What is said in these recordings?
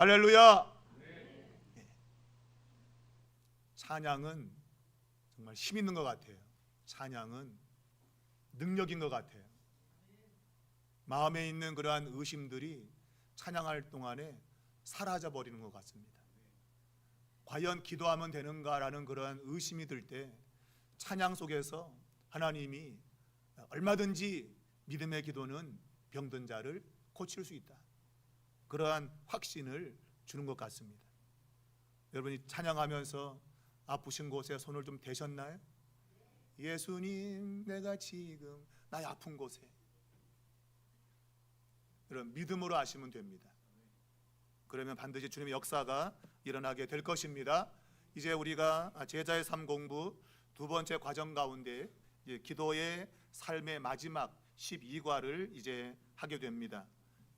할렐루야. 예. 찬양은 정말 힘 있는 것 같아요. 찬양은 능력인 것 같아요. 마음에 있는 그러한 의심들이 찬양할 동안에 사라져 버리는 것 같습니다. 과연 기도하면 되는가라는 그러한 의심이 들 때 찬양 속에서 하나님이 얼마든지 믿음의 기도는 병든 자를 고칠 수 있다, 그러한 확신을 주는 것 같습니다. 여러분이 찬양하면서 아프신 곳에 손을 좀 대셨나요? 예수님, 내가 지금 나의 아픈 곳에, 이런 믿음으로 하시면 됩니다. 그러면 반드시 주님의 역사가 일어나게 될 것입니다. 이제 우리가 제자의 삶 공부 두 번째 과정 가운데 기도의 삶의 마지막 12과를 이제 하게 됩니다.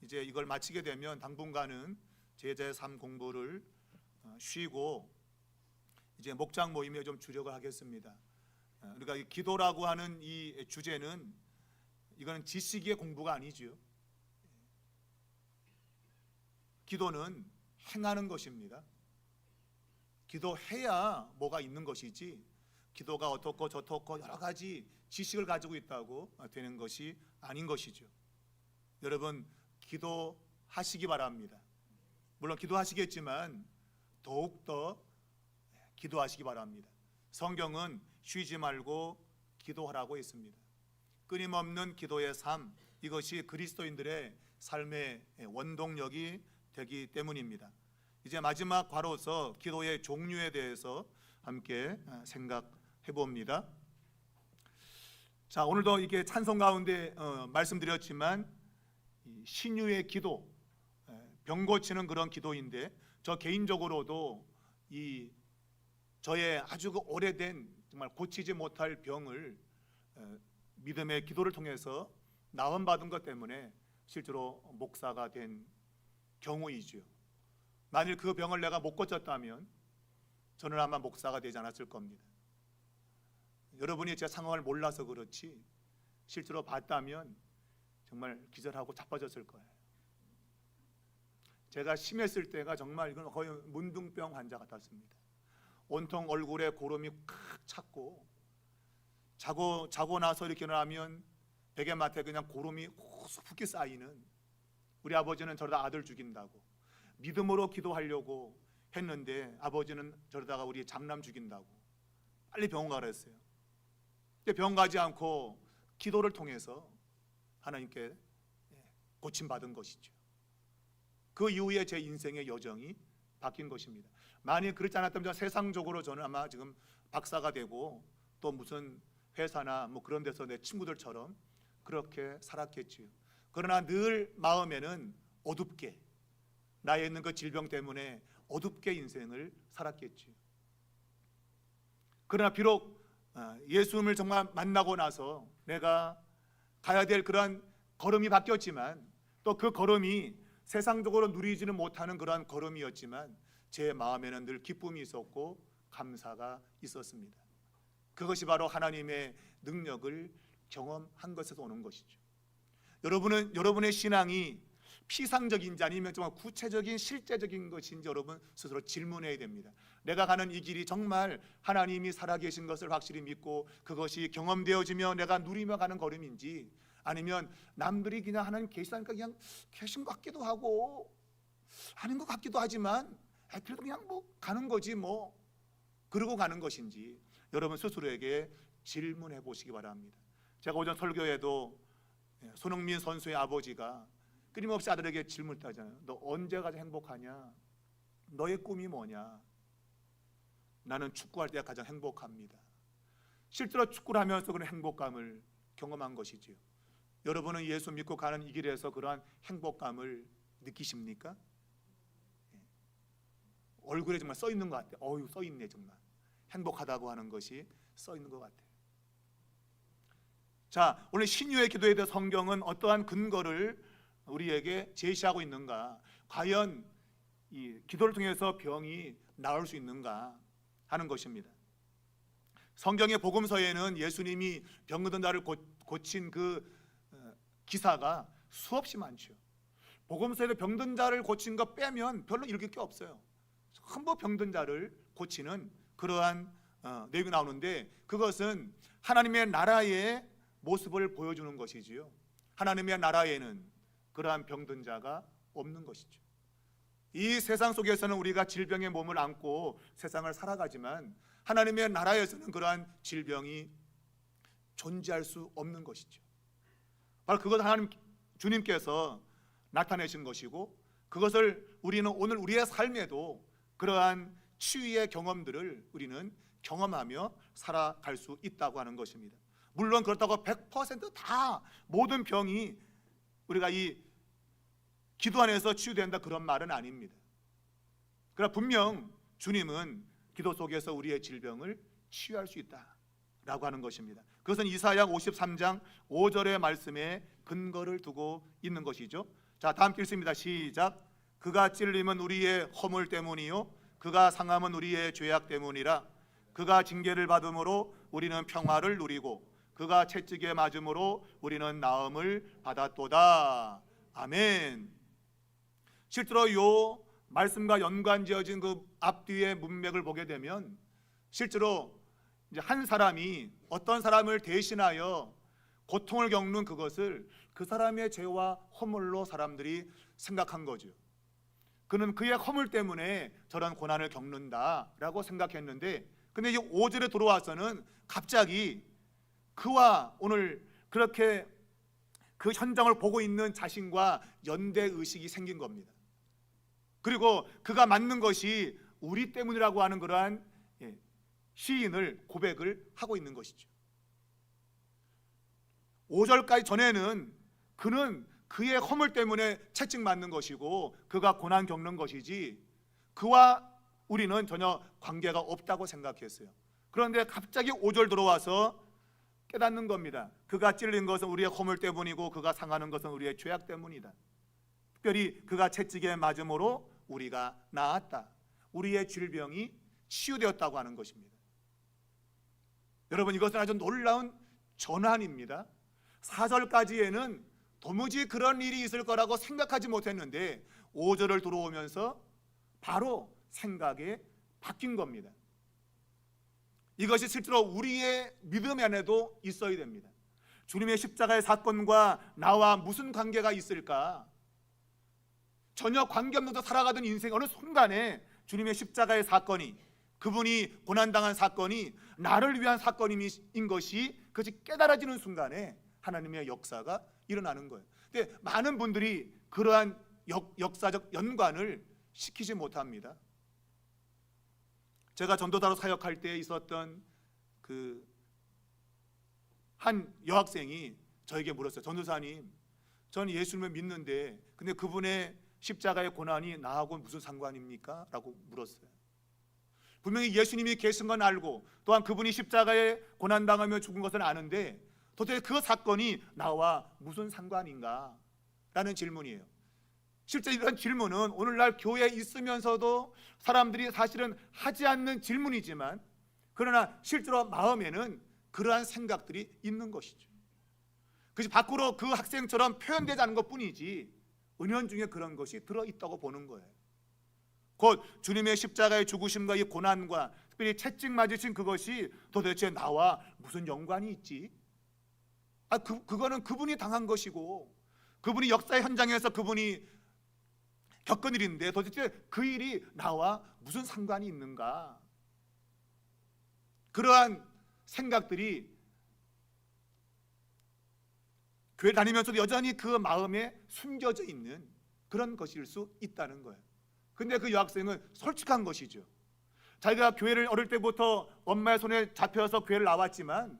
이제 이걸 마치게 되면 당분간은 제자의 삶 공부를 쉬고 이제 목장 모임에 좀 주력을 하겠습니다. 그러니까 이 기도라고 하는 이 주제는 이거는 지식의 공부가 아니죠. 기도는 행하는 것입니다. 기도해야 뭐가 있는 것이지, 기도가 어떻고 저떻고 여러 가지 지식을 가지고 있다고 되는 것이 아닌 것이죠. 여러분, 기도하시기 바랍니다. 물론 기도하시겠지만 더욱더 기도하시기 바랍니다. 성경은 쉬지 말고 기도하라고 했습니다. 끊임없는 기도의 삶, 이것이 그리스도인들의 삶의 원동력이 되기 때문입니다. 이제 마지막 과로서 기도의 종류에 대해서 함께 생각해 봅니다. 자, 오늘도 이렇게 찬송 가운데 말씀드렸지만 신유의 기도, 병 고치는 그런 기도인데, 저 개인적으로도 이 저의 아주 오래된 정말 고치지 못할 병을 믿음의 기도를 통해서 나음받은 것 때문에 실제로 목사가 된 경우이죠. 만일 그 병을 내가 못 고쳤다면 저는 아마 목사가 되지 않았을 겁니다. 여러분이 제 상황을 몰라서 그렇지 실제로 봤다면 정말 기절하고 자빠졌을 거예요. 제가 심했을 때가 정말 이건 거의 문둥병 환자 같았습니다. 온통 얼굴에 고름이 칵 찼고, 자고 나서 이렇게 일어나면 베개맡에 그냥 고름이 수북히 쌓이는, 우리 아버지는 저러다 아들 죽인다고 믿음으로 기도하려고 했는데 아버지는 저러다가 우리 장남 죽인다고 빨리 병원 가라 했어요. 근데 병원 가지 않고 기도를 통해서 하나님께 고침받은 것이죠. 그 이후에 제 인생의 여정이 바뀐 것입니다. 만약 그렇지 않았다면 세상적으로 저는 아마 지금 박사가 되고 또 무슨 회사나 뭐 그런 데서 내 친구들처럼 그렇게 살았겠지요. 그러나 늘 마음에는 어둡게, 나에 있는 그 질병 때문에 어둡게 인생을 살았겠지요. 그러나 비록 예수님을 정말 만나고 나서 내가 가야 될 그러한 걸음이 바뀌었지만, 또 그 걸음이 세상적으로 누리지는 못하는 그러한 걸음이었지만 제 마음에는 늘 기쁨이 있었고 감사가 있었습니다. 그것이 바로 하나님의 능력을 경험한 것에서 오는 것이죠. 여러분의 신앙이 피상적인지 아니면 정말 구체적인 실제적인 것인지 여러분 스스로 질문해야 됩니다. 내가 가는 이 길이 정말 하나님이 살아계신 것을 확실히 믿고 그것이 경험되어지며 내가 누리며 가는 걸음인지, 아니면 남들이 그냥 하나님 계시다니까 그냥 계신 것 같기도 하고 아닌 것 같기도 하지만 그래도 그냥 뭐 가는 거지 뭐, 그러고 가는 것인지 여러분 스스로에게 질문해 보시기 바랍니다. 제가 오전 설교에도 손흥민 선수의 아버지가 끊임없이 아들에게 질문을 하잖아요. 너 언제 가장 행복하냐? 너의 꿈이 뭐냐? 나는 축구할 때가 가장 행복합니다. 실제로 축구를 하면서 그런 행복감을 경험한 것이지요. 여러분은 예수 믿고 가는 이 길에서 그러한 행복감을 느끼십니까? 얼굴에 정말 써 있는 것 같아요. 어휴, 써 있네. 정말 행복하다고 하는 것이 써 있는 것 같아요. 자, 오늘 신유의 기도에 대해 성경은 어떠한 근거를 우리에게 제시하고 있는가? 과연 이 기도를 통해서 병이 나을 수 있는가 하는 것입니다. 성경의 복음서에는 예수님이 병든 자를 고친 그 기사가 수없이 많죠. 복음서에서 병든 자를 고친 거 빼면 별로 읽을 게 없어요. 전부 병든 자를 고치는 그러한 내용이 나오는데, 그것은 하나님의 나라의 모습을 보여주는 것이지요. 하나님의 나라에는 그러한 병든 자가 없는 것이죠. 이 세상 속에서는 우리가 질병의 몸을 안고 세상을 살아가지만 하나님의 나라에서는 그러한 질병이 존재할 수 없는 것이죠. 바로 그것 하나님 주님께서 나타내신 것이고, 그것을 우리는 오늘 우리의 삶에도 그러한 치유의 경험들을 우리는 경험하며 살아갈 수 있다고 하는 것입니다. 물론 그렇다고 100% 모든 병이 우리가 이 기도 안에서 치유된다 그런 말은 아닙니다. 그러나 분명 주님은 기도 속에서 우리의 질병을 치유할 수 있다라고 하는 것입니다. 그것은 이사야 53장 5절의 말씀에 근거를 두고 있는 것이죠. 자, 다 함께 읽습니다. 시작. 그가 찔림은 우리의 허물 때문이요 그가 상함은 우리의 죄악 때문이라. 그가 징계를 받음으로 우리는 평화를 누리고 그가 채찍에 맞음으로 우리는 나음을 받았도다. 아멘. 실제로 이 말씀과 연관지어진 그 앞뒤의 문맥을 보게 되면 실제로 이제 한 사람이 어떤 사람을 대신하여 고통을 겪는 그것을 그 사람의 죄와 허물로 사람들이 생각한 거죠. 그는 그의 허물 때문에 저런 고난을 겪는다라고 생각했는데, 근데 이 5절에 들어와서는 갑자기 그와 오늘 그렇게 그 현장을 보고 있는 자신과 연대의식이 생긴 겁니다. 그리고 그가 맞는 것이 우리 때문이라고 하는 그러한 시인을 고백을 하고 있는 것이죠. 5절까지 전에는 그는 그의 허물 때문에 채찍맞는 것이고 그가 고난 겪는 것이지 그와 우리는 전혀 관계가 없다고 생각했어요. 그런데 갑자기 5절 들어와서 깨닫는 겁니다. 그가 찔린 것은 우리의 허물 때문이고 그가 상하는 것은 우리의 죄악 때문이다. 특별히 그가 채찍에 맞음으로 우리가 나았다. 우리의 질병이 치유되었다고 하는 것입니다. 여러분, 이것은 아주 놀라운 전환입니다. 4절까지에는 도무지 그런 일이 있을 거라고 생각하지 못했는데 5절을 들어오면서 바로 생각이 바뀐 겁니다. 이것이 실제로 우리의 믿음 안에도 있어야 됩니다. 주님의 십자가의 사건과 나와 무슨 관계가 있을까? 전혀 관계없는 살아가던 인생 어느 순간에 주님의 십자가의 사건이, 그분이 고난당한 사건이 나를 위한 사건인 것이 그것이 깨달아지는 순간에 하나님의 역사가 일어나는 거예요. 근데 많은 분들이 그러한 역사적 연관을 시키지 못합니다. 제가 전도사로 사역할 때 있었던 그 한 여학생이 저에게 물었어요. 전도사님, 저는 예수님을 믿는데 근데 그분의 십자가의 고난이 나하고 무슨 상관입니까? 라고 물었어요. 분명히 예수님이 계신 건 알고 또한 그분이 십자가에 고난당하며 죽은 것은 아는데 도대체 그 사건이 나와 무슨 상관인가? 라는 질문이에요. 실제 이런 질문은 오늘날 교회에 있으면서도 사람들이 사실은 하지 않는 질문이지만, 그러나 실제로 마음에는 그러한 생각들이 있는 것이죠. 그것이 밖으로 그 학생처럼 표현되지 않은 것뿐이지 은연중에 그런 것이 들어있다고 보는 거예요. 곧 주님의 십자가의 죽으심과 이 고난과 특별히 채찍 맞으신 그것이 도대체 나와 무슨 연관이 있지? 그거는 그분이 당한 것이고 그분이 역사의 현장에서 그분이 겪은 일인데 도대체 그 일이 나와 무슨 상관이 있는가? 그러한 생각들이 교회 다니면서도 여전히 그 마음에 숨겨져 있는 그런 것일 수 있다는 거예요. 근데 그 여학생은 솔직한 것이죠. 자기가 교회를 어릴 때부터 엄마의 손에 잡혀서 교회를 나왔지만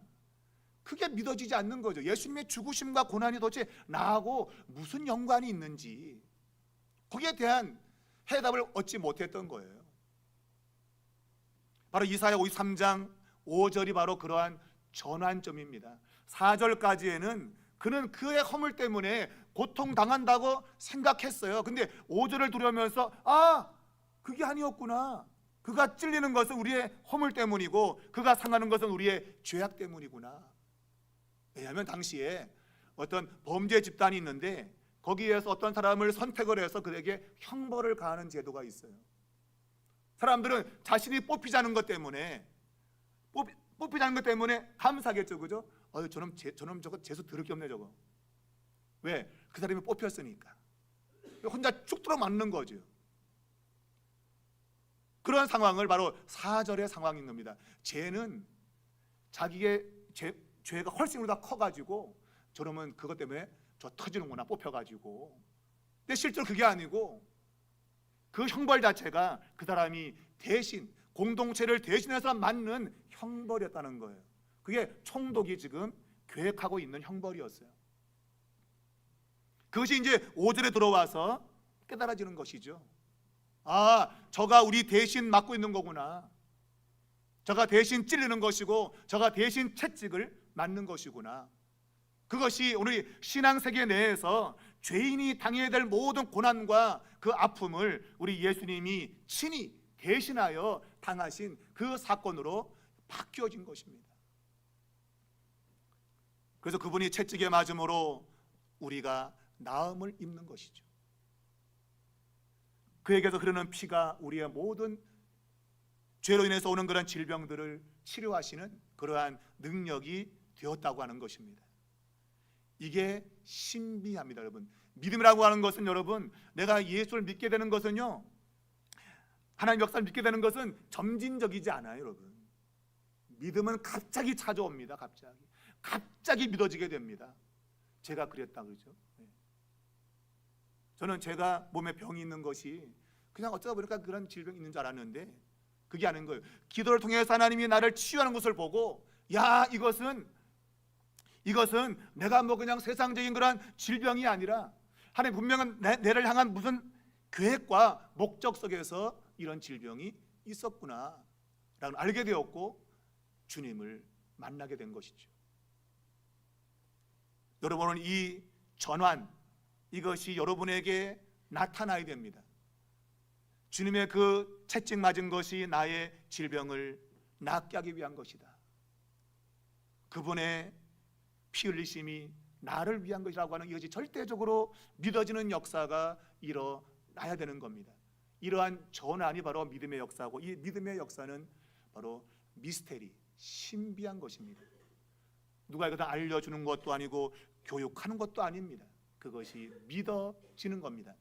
그게 믿어지지 않는 거죠. 예수님의 죽으심과 고난이 도대체 나하고 무슨 연관이 있는지 거기에 대한 해답을 얻지 못했던 거예요. 바로 이사야 53장 5절이 바로 그러한 전환점입니다. 4절까지에는 그는 그의 허물 때문에 고통당한다고 생각했어요. 근데 5절을 들으면서 그게 아니었구나. 그가 찔리는 것은 우리의 허물 때문이고 그가 상하는 것은 우리의 죄악 때문이구나. 왜냐하면 당시에 어떤 범죄 집단이 있는데 거기에서 어떤 사람을 선택을 해서 그에게 형벌을 가하는 제도가 있어요. 사람들은 자신이 뽑히자는 것 때문에 뽑히자는 것 때문에 감사하겠죠, 그죠? 저놈 저거 재수 더럽게 없네 저거. 왜? 그 사람이 뽑혔으니까. 혼자 쭉 들어맞는 거죠. 그런 상황을 바로 4절의 상황인 겁니다. 죄는 자기의 죄가 훨씬 보다 커가지고 저러면 그것 때문에 저 터지는구나 뽑혀가지고. 근데 실제로 그게 아니고 그 형벌 자체가 그 사람이 대신 공동체를 대신해서 맞는 형벌이었다는 거예요. 그게 총독이 지금 계획하고 있는 형벌이었어요. 그것이 이제 5절에 들어와서 깨달아지는 것이죠. 아, 저가 우리 대신 맡고 있는 거구나. 저가 대신 찔리는 것이고 저가 대신 채찍을 맞는 것이구나. 그것이 우리 신앙세계 내에서 죄인이 당해야 될 모든 고난과 그 아픔을 우리 예수님이 친히 대신하여 당하신 그 사건으로 바뀌어진 것입니다. 그래서 그분이 채찍에 맞음으로 우리가 나음을 입는 것이죠. 그에게서 흐르는 피가 우리의 모든 죄로 인해서 오는 그런 질병들을 치료하시는 그러한 능력이 되었다고 하는 것입니다. 이게 신비합니다, 여러분. 믿음이라고 하는 것은 여러분, 내가 예수를 믿게 되는 것은요, 하나님 역사를 믿게 되는 것은 점진적이지 않아요, 여러분. 믿음은 갑자기 찾아옵니다. 갑자기 믿어지게 됩니다. 제가 그랬다 그러죠. 저는 제가 몸에 병이 있는 것이 그냥 어쩌다 보니까 그런 질병이 있는 줄 알았는데 그게 아닌 거예요. 기도를 통해서 하나님이 나를 치유하는 것을 보고, 야, 이것은 내가 뭐 그냥 세상적인 그런 질병이 아니라 하나님 분명한 내를 향한 무슨 계획과 목적 속에서 이런 질병이 있었구나 라고 알게 되었고 주님을 만나게 된 것이죠. 여러분은 이 전환, 이것이 여러분에게 나타나야 됩니다. 주님의 그 채찍 맞은 것이 나의 질병을 낫게 하기 위한 것이다. 그분의 피 흘리심이 나를 위한 것이라고 하는 이것이 절대적으로 믿어지는 역사가 일어나야 되는 겁니다. 이러한 전환이 바로 믿음의 역사고, 이 믿음의 역사는 바로 미스테리, 신비한 것입니다. 누가 이거 다 알려주는 것도 아니고 교육하는 것도 아닙니다. 그것이 믿어지는 겁니다.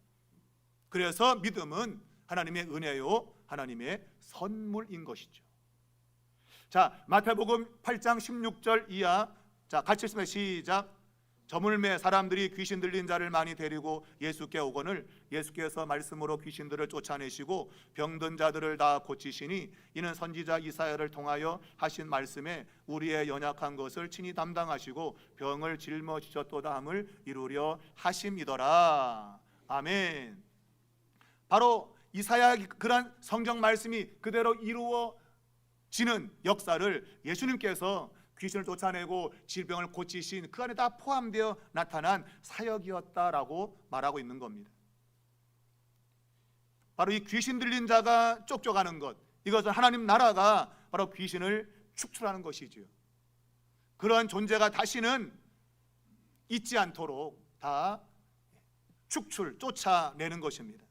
그래서 믿음은 하나님의 은혜요, 하나님의 선물인 것이죠. 자, 마태복음 8장 16절 이하, 자, 같이 읽습니다. 시작. 저물매 사람들이 귀신 들린 자를 많이 데리고 예수께 오거늘 예수께서 말씀으로 귀신들을 쫓아내시고 병든 자들을 다 고치시니 이는 선지자 이사야를 통하여 하신 말씀에 우리의 연약한 것을 친히 담당하시고 병을 짊어지셨도다 함을 이루려 하심이더라. 아멘. 바로 이사야 그런 성경 말씀이 그대로 이루어지는 역사를 예수님께서 귀신을 쫓아내고 질병을 고치신 그 안에 다 포함되어 나타난 사역이었다라고 말하고 있는 겁니다. 바로 이 귀신 들린 자가 쫓겨가는 것, 이것은 하나님 나라가 바로 귀신을 축출하는 것이지요. 그러한 존재가 다시는 있지 않도록 다 축출, 쫓아내는 것입니다.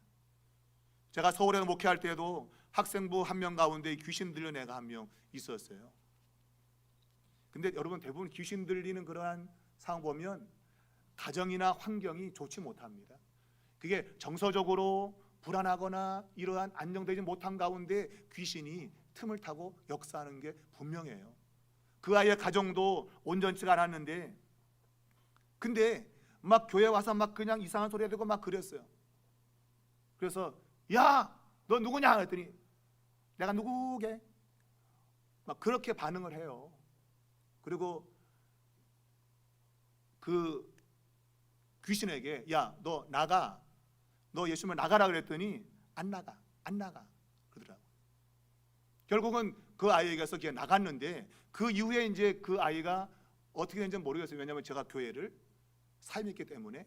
제가 서울에서 목회할 때에도 학생부 한 명 가운데 귀신 들린 애가 한 명 있었어요. 근데 여러분, 대부분 귀신 들리는 그러한 상황 보면 가정이나 환경이 좋지 못합니다. 그게 정서적으로 불안하거나 이러한 안정되지 못한 가운데 귀신이 틈을 타고 역사하는 게 분명해요. 그 아이의 가정도 온전치가 않았는데, 근데 막 교회 와서 막 그냥 이상한 소리 하고 막 그랬어요. 그래서 야, 너 누구냐 했더니 내가 누구게? 막 그렇게 반응을 해요. 그리고 그 귀신에게 야, 너 나가, 너 예수님을 나가라 그랬더니 안 나가 그러더라고. 결국은 그 아이에게서 그냥 나갔는데 그 이후에 이제 그 아이가 어떻게 됐는지 모르겠어요. 왜냐하면 제가 교회를 사임했기 때문에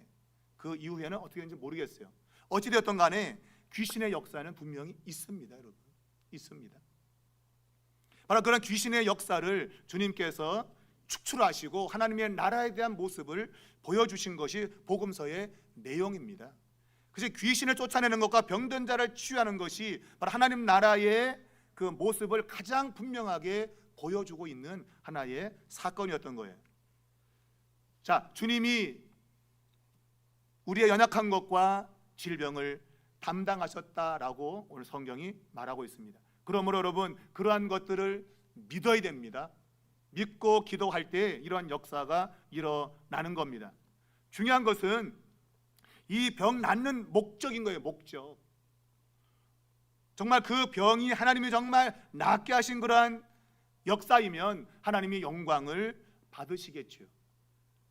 그 이후에는 어떻게 됐는지 모르겠어요. 어찌되었던 간에 귀신의 역사는 분명히 있습니다, 여러분. 있습니다. 바로 그런 귀신의 역사를 주님께서 축출하시고 하나님의 나라에 대한 모습을 보여주신 것이 복음서의 내용입니다. 그래서 귀신을 쫓아내는 것과 병든 자를 치유하는 것이 바로 하나님 나라의 그 모습을 가장 분명하게 보여주고 있는 하나의 사건이었던 거예요. 자, 주님이 우리의 연약한 것과 질병을 담당하셨다라고 오늘 성경이 말하고 있습니다. 그러므로 여러분, 그러한 것들을 믿어야 됩니다. 믿고 기도할 때 이러한 역사가 일어나는 겁니다. 중요한 것은 이 병 낫는 목적인 거예요. 목적. 정말 그 병이 하나님이 정말 낫게 하신 그러한 역사이면 하나님이 영광을 받으시겠죠.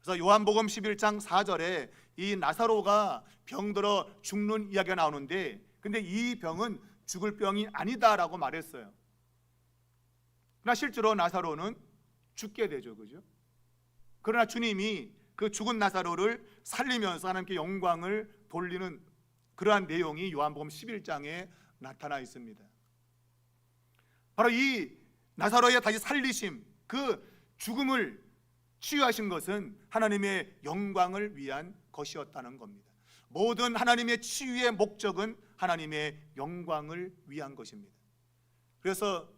그래서 요한복음 11장 4절에 이 나사로가 병들어 죽는 이야기가 나오는데, 근데 이 병은 죽을 병이 아니다라고 말했어요. 그러나 실제로 나사로는 죽게 되죠, 그죠? 그러나 주님이 그 죽은 나사로를 살리면서 하나님께 영광을 돌리는 그러한 내용이 요한복음 11장에 나타나 있습니다. 바로 이 나사로의 다시 살리심, 그 죽음을 치유하신 것은 하나님의 영광을 위한 것이었다는 겁니다. 모든 하나님의 치유의 목적은 하나님의 영광을 위한 것입니다. 그래서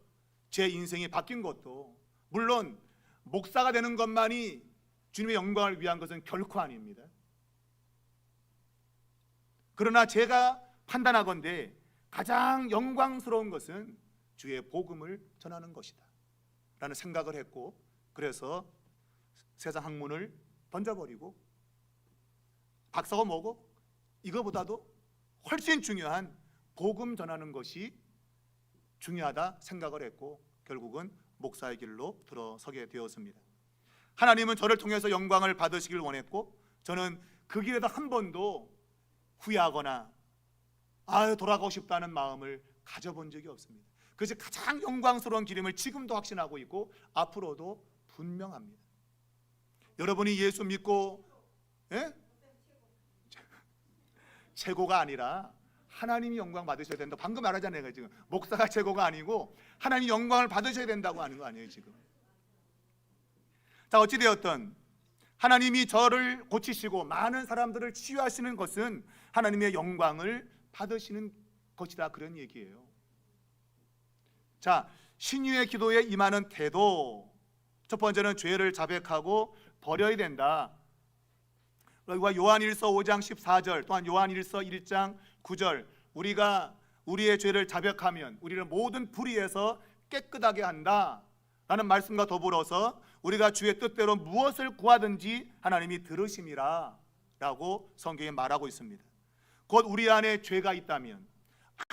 제 인생이 바뀐 것도, 물론 목사가 되는 것만이 주님의 영광을 위한 것은 결코 아닙니다. 그러나 제가 판단하건대 가장 영광스러운 것은 주의 복음을 전하는 것이다 라는 생각을 했고, 그래서 세상 학문을 던져버리고 박사가 뭐고 이거보다도 훨씬 중요한 복음 전하는 것이 중요하다 생각을 했고, 결국은 목사의 길로 들어서게 되었습니다. 하나님은 저를 통해서 영광을 받으시길 원했고, 저는 그 길에서 한 번도 후회하거나 돌아가고 싶다는 마음을 가져본 적이 없습니다. 그래서 가장 영광스러운 길임을 지금도 확신하고 있고 앞으로도 분명합니다. 여러분이 예수 믿고 최고가 아니라 하나님이 영광 받으셔야 된다. 방금 말하잖아요. 지금 목사가 최고가 아니고 하나님 영광을 받으셔야 된다고 하는 거 아니에요 지금. 자, 어찌되었든 하나님이 저를 고치시고 많은 사람들을 치유하시는 것은 하나님의 영광을 받으시는 것이다, 그런 얘기예요. 자, 신유의 기도에 임하는 태도, 첫 번째는 죄를 자백하고 버려야 된다. 그리고 요한일서 5장 14절, 또한 요한일서 1장 9절, 우리가 우리의 죄를 자백하면 우리를 모든 불의에서 깨끗하게 한다 라는 말씀과 더불어서 우리가 주의 뜻대로 무엇을 구하든지 하나님이 들으심이라 라고 성경에 말하고 있습니다. 곧 우리 안에 죄가 있다면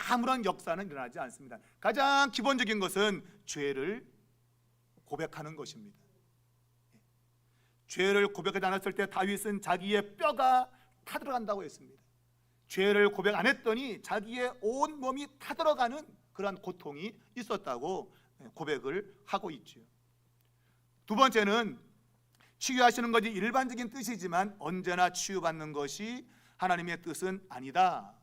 아무런 역사는 일어나지 않습니다. 가장 기본적인 것은 죄를 고백하는 것입니다. 죄를 고백하지 않았을 때 다윗은 자기의 뼈가 타들어간다고 했습니다. 죄를 고백 안 했더니 자기의 온 몸이 타들어가는 그러한 고통이 있었다고 고백을 하고 있죠. 두 번째는 치유하시는 것이 일반적인 뜻이지만 언제나 치유받는 것이 하나님의 뜻은 아니다.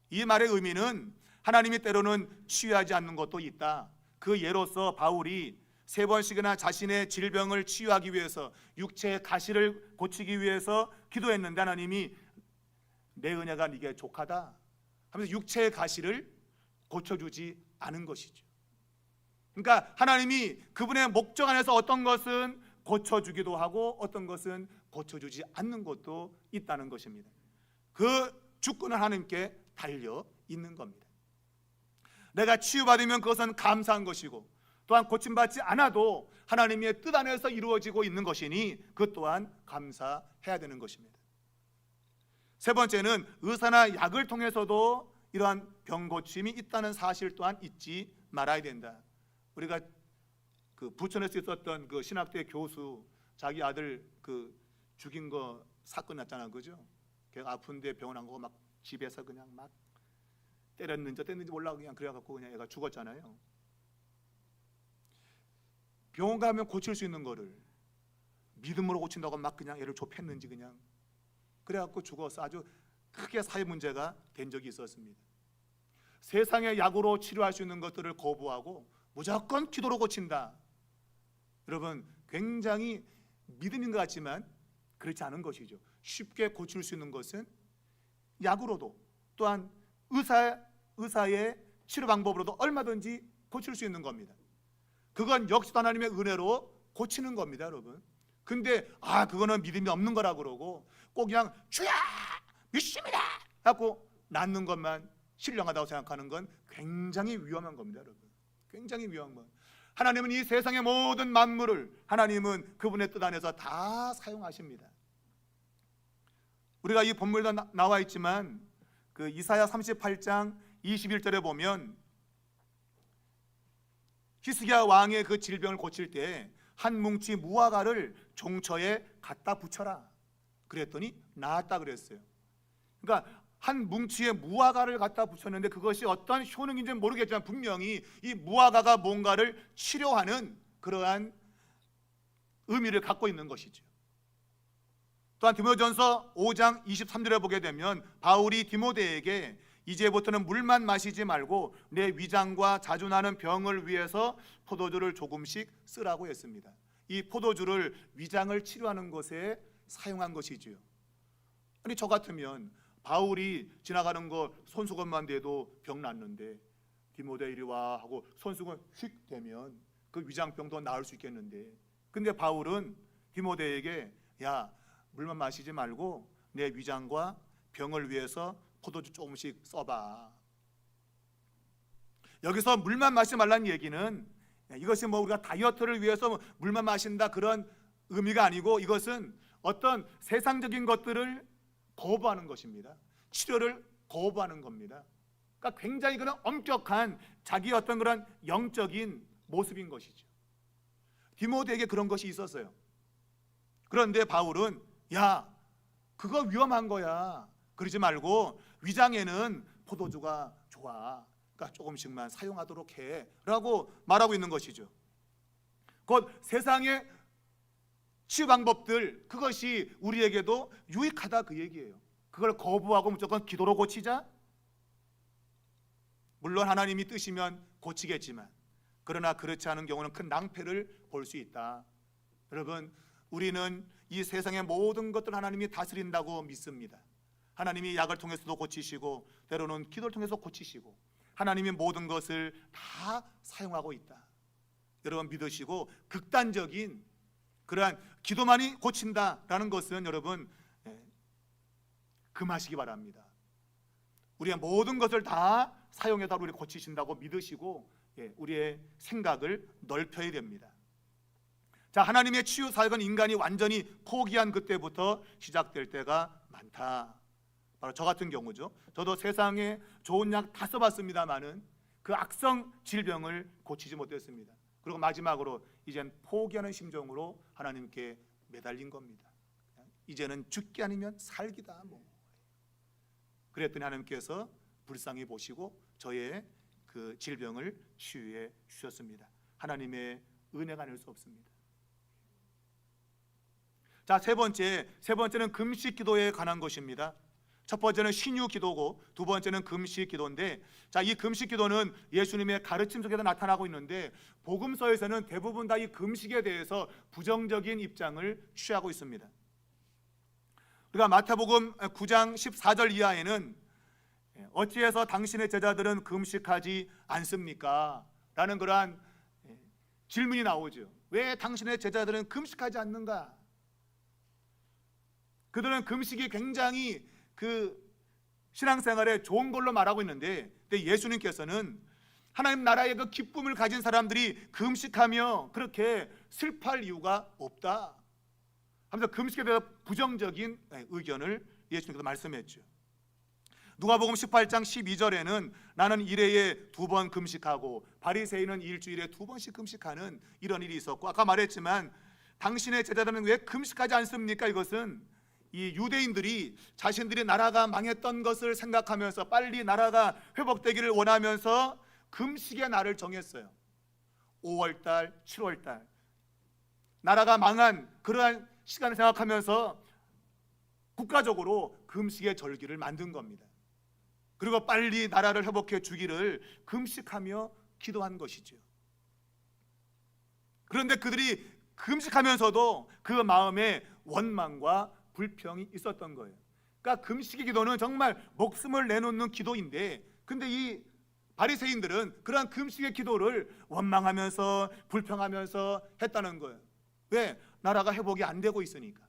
이 말의 의미는 하나님이 때로는 치유하지 않는 것도 있다. 그 예로서 바울이 3번씩이나 자신의 질병을 치유하기 위해서 육체의 가시를 고치기 위해서 기도했는데 하나님이 내 은혜가 네게 족하다 하면서 육체의 가시를 고쳐주지 않은 것이죠. 그러니까 하나님이 그분의 목적 안에서 어떤 것은 고쳐주기도 하고 어떤 것은 고쳐주지 않는 것도 있다는 것입니다. 그 주권은 하나님께 달려 있는 겁니다. 내가 치유받으면 그것은 감사한 것이고, 또한 고침받지 않아도 하나님의 뜻 안에서 이루어지고 있는 것이니 그 또한 감사해야 되는 것입니다. 세 번째는 의사나 약을 통해서도 이러한 병 고침이 있다는 사실 또한 잊지 말아야 된다. 우리가 그 부천에서 있었던 그 신학대 교수 자기 아들 그 죽인 거 사건 났잖아, 그죠? 걔가 아픈데 병원 안 가고 막 집에서 그냥 막 때렸는지 몰라 그냥 그래갖고 그냥 애가 죽었잖아요. 병원 가면 고칠 수 있는 거를 믿음으로 고친다고 막 그냥 애를 좁혔는지 그냥 그래갖고 죽어서 아주 크게 사회 문제가 된 적이 있었습니다. 세상의 약으로 치료할 수 있는 것들을 거부하고 무조건 기도로 고친다. 여러분, 굉장히 믿음인 것 같지만 그렇지 않은 것이죠. 쉽게 고칠 수 있는 것은 약으로도 또한 의사의 치료 방법으로도 얼마든지 고칠 수 있는 겁니다. 그건 역시도 하나님의 은혜로 고치는 겁니다, 여러분. 근데 그거는 믿음이 없는 거라 그러고 꼭 그냥 주야 믿습니다 하고 낫는 것만 신령하다고 생각하는 건 굉장히 위험한 겁니다, 여러분. 굉장히 위험한 것. 하나님은 이 세상의 모든 만물을 하나님은 그분의 뜻 안에서 다 사용하십니다. 우리가 이 본문에도 나와 있지만 그 이사야 38장 21절에 보면 히스기야 왕의 그 질병을 고칠 때 한 뭉치 무화과를 종처에 갖다 붙여라 그랬더니 나았다 그랬어요. 그러니까 한 뭉치에 무화과를 갖다 붙였는데 그것이 어떤 효능인지는 모르겠지만 분명히 이 무화과가 뭔가를 치료하는 그러한 의미를 갖고 있는 것이죠. 또한 디모데전서 5장 23절에 보게 되면 바울이 디모데에게 이제부터는 물만 마시지 말고 내 위장과 자주 나는 병을 위해서 포도주를 조금씩 쓰라고 했습니다. 이 포도주를 위장을 치료하는 것에 사용한 것이지요. 아니 저 같으면 바울이 지나가는 거 손수건만 대도 병 났는데 디모데 이리 와 하고 손수건 휙 대면 그 위장병도 나을 수 있겠는데, 근데 바울은 디모데에게 야 물만 마시지 말고 내 위장과 병을 위해서 포도주 조금씩 써봐. 여기서 물만 마시지 말라는 얘기는 이것이 뭐 우리가 다이어트를 위해서 물만 마신다 그런 의미가 아니고 이것은 어떤 세상적인 것들을 거부하는 것입니다. 치료를 거부하는 겁니다. 그러니까 굉장히 그런 엄격한 자기 어떤 그런 영적인 모습인 것이죠. 디모데에게 그런 것이 있었어요. 그런데 바울은 야 그거 위험한 거야. 그러지 말고 위장에는 포도주가 좋아. 그러니까 조금씩만 사용하도록 해 라고 말하고 있는 것이죠. 곧 세상의 치유 방법들 그것이 우리에게도 유익하다 그 얘기예요. 그걸 거부하고 무조건 기도로 고치자? 물론 하나님이 뜨시면 고치겠지만 그러나 그렇지 않은 경우는 큰 낭패를 볼 수 있다. 여러분 우리는 이 세상의 모든 것들 하나님이 다스린다고 믿습니다. 하나님이 약을 통해서도 고치시고 때로는 기도를 통해서 고치시고 하나님이 모든 것을 다 사용하고 있다. 여러분 믿으시고 극단적인 그러한 기도만이 고친다라는 것은 여러분 금하시기 바랍니다. 우리의 모든 것을 다 사용해서 우리 고치신다고 믿으시고 우리의 생각을 넓혀야 됩니다. 자, 하나님의 치유 사역은 인간이 완전히 포기한 그때부터 시작될 때가 많다. 바로 저 같은 경우죠. 저도 세상에 좋은 약 다 써봤습니다만은 그 악성 질병을 고치지 못했습니다. 그리고 마지막으로 이젠 포기하는 심정으로 하나님께 매달린 겁니다. 이제는 죽기 아니면 살기다 뭐. 그랬더니 하나님께서 불쌍히 보시고 저의 그 질병을 치유해 주셨습니다. 하나님의 은혜가 아닐 수 없습니다. 자, 세 번째는 금식 기도에 관한 것입니다. 첫 번째는 신유 기도고 두 번째는 금식 기도인데, 자, 이 금식 기도는 예수님의 가르침 속에서 나타나고 있는데 복음서에서는 대부분 다 이 금식에 대해서 부정적인 입장을 취하고 있습니다. 우리가 마태복음 9장 14절 이하에는 어찌해서 당신의 제자들은 금식하지 않습니까? 라는 그러한 질문이 나오죠. 왜 당신의 제자들은 금식하지 않는가? 그들은 금식이 굉장히 그 신앙생활에 좋은 걸로 말하고 있는데, 근데 예수님께서는 하나님 나라의 그 기쁨을 가진 사람들이 금식하며 그렇게 슬퍼할 이유가 없다 하면서 금식에 대해서 부정적인 의견을 예수님께서 말씀했죠. 누가복음 18장 12절에는 나는 일해에 2번 금식하고 바리새인은 일주일에 2번씩 금식하는 이런 일이 있었고, 아까 말했지만 당신의 제자들은 왜 금식하지 않습니까? 이것은 이 유대인들이 자신들이 나라가 망했던 것을 생각하면서 빨리 나라가 회복되기를 원하면서 금식의 날을 정했어요. 5월달, 7월달 나라가 망한 그러한 시간을 생각하면서 국가적으로 금식의 절기를 만든 겁니다. 그리고 빨리 나라를 회복해 주기를 금식하며 기도한 것이죠. 그런데 그들이 금식하면서도 그 마음에 원망과 불평이 있었던 거예요. 그러니까 금식의 기도는 정말 목숨을 내놓는 기도인데, 근데 이 바리새인들은 그러한 금식의 기도를 원망하면서 불평하면서 했다는 거예요. 왜? 나라가 회복이 안 되고 있으니까.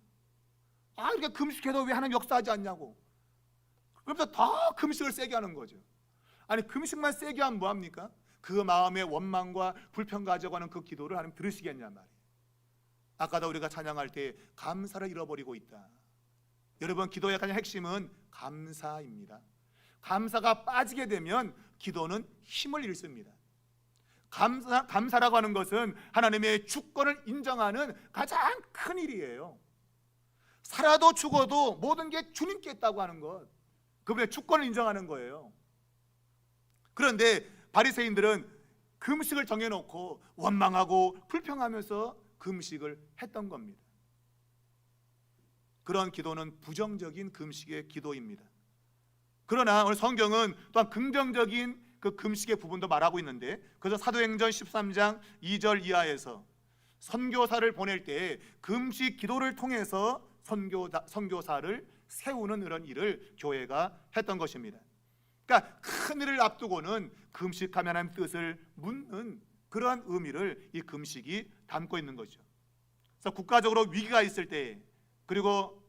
이렇게 금식해도 왜 하나님 역사하지 않냐고. 그러면서 더 금식을 세게 하는 거죠. 아니, 금식만 세게 하면 뭐합니까? 그 마음의 원망과 불평 가지고 하는 그 기도를 하나님 들으시겠냐 말이에요. 아까도 우리가 찬양할 때 감사를 잃어버리고 있다. 여러분, 기도의 가장 핵심은 감사입니다. 감사가 빠지게 되면 기도는 힘을 잃습니다. 감사라고 하는 것은 하나님의 주권을 인정하는 가장 큰 일이에요. 살아도 죽어도 모든 게 주님께 있다고 하는 것, 그분의 주권을 인정하는 거예요. 그런데 바리새인들은 금식을 정해놓고 원망하고 불평하면서 금식을 했던 겁니다. 그런 기도는 부정적인 금식의 기도입니다. 그러나 오늘 성경은 또한 긍정적인 그 금식의 부분도 말하고 있는데, 그래서 사도행전 13장 2절 이하에서 선교사를 보낼 때 금식 기도를 통해서 선교사를 세우는 그런 일을 교회가 했던 것입니다. 그러니까 큰 일을 앞두고는 금식하면 하나님 뜻을 묻는 그러한 의미를 이 금식이 담고 있는 거죠. 그래서 국가적으로 위기가 있을 때, 그리고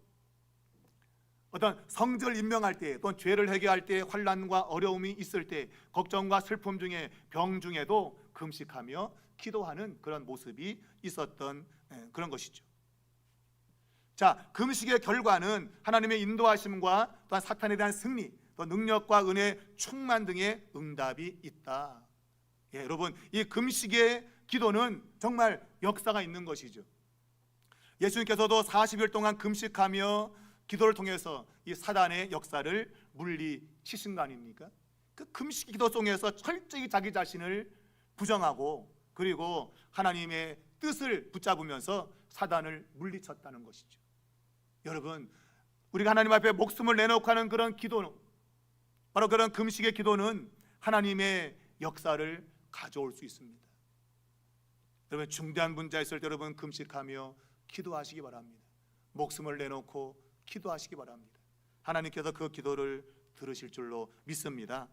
어떤 성전을 임명할 때, 또는 죄를 해결할 때, 환난과 어려움이 있을 때, 걱정과 슬픔 중에, 병 중에도 금식하며 기도하는 그런 모습이 있었던 그런 것이죠. 자, 금식의 결과는 하나님의 인도하심과 또한 사탄에 대한 승리, 또 능력과 은혜, 충만 등의 응답이 있다. 여러분, 이 금식의 기도는 정말 역사가 있는 것이죠. 예수님께서도 40일 동안 금식하며 기도를 통해서 이 사단의 역사를 물리치신 거 아닙니까? 그 금식 기도 속에서 철저히 자기 자신을 부정하고, 그리고 하나님의 뜻을 붙잡으면서 사단을 물리쳤다는 것이죠. 여러분, 우리가 하나님 앞에 목숨을 내놓고 하는 그런 기도는, 바로 그런 금식의 기도는 하나님의 역사를 가져올 수 있습니다. 여러분, 중대한 문제 있을 때 여러분 금식하며 기도하시기 바랍니다. 목숨을 내놓고 기도하시기 바랍니다. 하나님께서 그 기도를 들으실 줄로 믿습니다.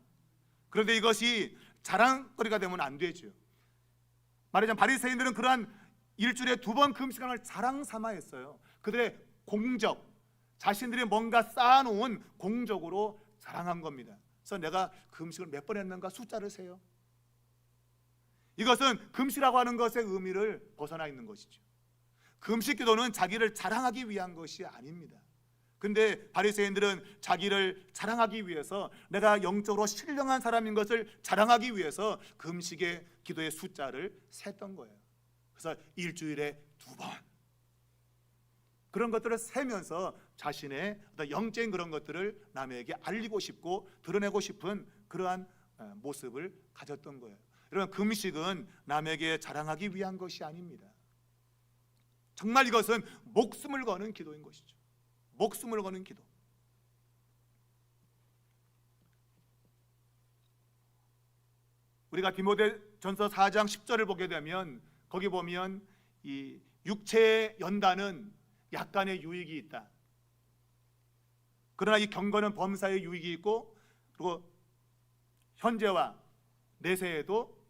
그런데 이것이 자랑거리가 되면 안 되죠. 말하자면 바리새인들은 그러한 일주일에 2번 금식하는 걸 자랑 삼아 했어요. 그들의 공적, 자신들이 뭔가 쌓아놓은 공적으로 자랑한 겁니다. 그래서 내가 금식을 몇 번 했는가 숫자를 세요. 이것은 금식이라고 하는 것의 의미를 벗어나 있는 것이죠. 금식 기도는 자기를 자랑하기 위한 것이 아닙니다. 근데 바리새인들은 자기를 자랑하기 위해서, 내가 영적으로 신령한 사람인 것을 자랑하기 위해서 금식의 기도의 숫자를 셌던 거예요. 그래서 일주일에 2번 그런 것들을 세면서 자신의 어떤 영적인 그런 것들을 남에게 알리고 싶고 드러내고 싶은 그러한 모습을 가졌던 거예요. 여러분, 금식은 남에게 자랑하기 위한 것이 아닙니다. 정말 이것은 목숨을 거는 기도인 것이죠. 목숨을 거는 기도. 우리가 디모데전서 4장 10절을 보게 되면, 거기 보면 이 육체의 연단은 약간의 유익이 있다. 그러나 이 경건은 범사의 유익이 있고, 그리고 현재와 내세에도